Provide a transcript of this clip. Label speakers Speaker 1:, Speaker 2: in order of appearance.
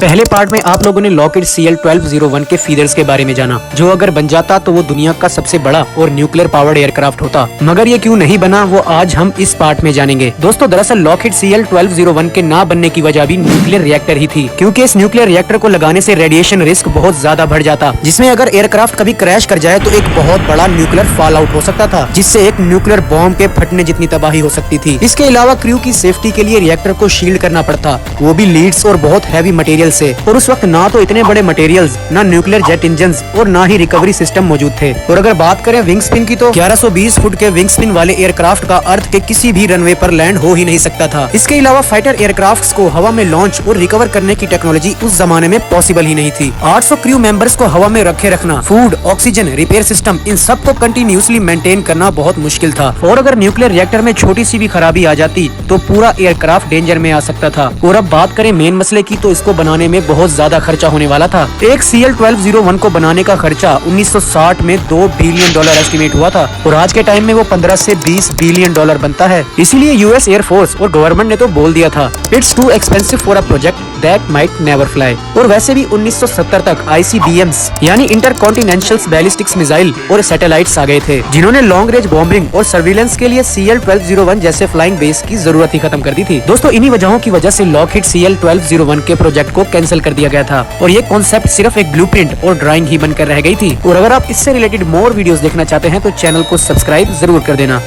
Speaker 1: पहले पार्ट में आप लोगों ने लॉकहीड CL-1201 के फीडर्स के बारे में जाना, जो अगर बन जाता तो वो दुनिया का सबसे बड़ा और न्यूक्लियर पावर्ड एयरक्राफ्ट होता। मगर ये क्यों नहीं बना, वो आज हम इस पार्ट में जानेंगे। दोस्तों, दरअसल लॉकहीड CL-1201 के ना बनने की वजह भी न्यूक्लियर रिएक्टर ही थी, क्योंकि इस न्यूक्लियर रिएक्टर को लगाने से रेडिएशन रिस्क बहुत ज्यादा बढ़ जाता, जिसमें अगर एयरक्राफ्ट कभी क्रैश कर जाए तो एक बहुत बड़ा न्यूक्लियर फॉल आउट हो सकता था, जिससे एक न्यूक्लियर बॉम्ब के फटने जितनी तबाही हो सकती थी। इसके अलावा क्रू की सेफ्टी के लिए रिएक्टर को शील्ड करना पड़ता, वो भी लीड्स और बहुत हैवी मटेरियल से। और उस वक्त ना तो इतने बड़े मटेरियल्स, ना न्यूक्लियर जेट इंजन्स और ना ही रिकवरी सिस्टम मौजूद थे। और अगर बात करें विंग स्पिन की, तो 1120 फुट के विंग स्पिन वाले एयरक्राफ्ट का अर्थ के किसी भी रनवे पर लैंड हो ही नहीं सकता था। इसके अलावा फाइटर एयरक्राफ्ट्स को हवा में लॉन्च और रिकवर करने की टेक्नोलॉजी उस जमाने में पॉसिबल ही नहीं थी। 800 क्रू मेंबर्स को हवा में रखे रखना, फूड, ऑक्सीजन, रिपेयर सिस्टम, इन सब को कंटिन्यूसली मेंटेन करना बहुत मुश्किल था। और अगर न्यूक्लियर रिएक्टर में छोटी सी भी खराबी आ जाती तो पूरा एयरक्राफ्ट डेंजर में आ सकता था। और अब बात करें मेन मसले की, तो इसको बनाने में बहुत ज्यादा खर्चा होने वाला था। एक CL-1201 को बनाने का खर्चा 1960 में $2 बिलियन एस्टिमेट हुआ था, और आज के टाइम में वो 15 से 20 बिलियन डॉलर बनता है। इसीलिए यूएस एयरफोर्स और गवर्नमेंट ने तो बोल दिया था, it's too expensive for a project that might never fly. और वैसे भी 1970 तक ICBMs यानी इंटरकॉन्टिनेंटल बैलिस्टिक मिसाइल और सैटेलाइट्स आ गए थे, जिन्होंने लॉन्ग रेंज बॉम्बिंग और सर्विलेंस के लिए CL-1201 जैसे फ्लाइंग बेस की जरूरत ही खत्म कर दी थी। दोस्तों, इन्हीं वजहों की वजह से लॉकहीड CL-1201 के प्रोजेक्ट को कैंसिल कर दिया गया था, और ये कॉन्सेप्ट सिर्फ एक ब्लूप्रिंट और ड्राइंग ही बनकर रह गई थी। और अगर आप इससे रिलेटेड मोर वीडियोस देखना चाहते हैं तो चैनल को सब्सक्राइब जरूर कर देना।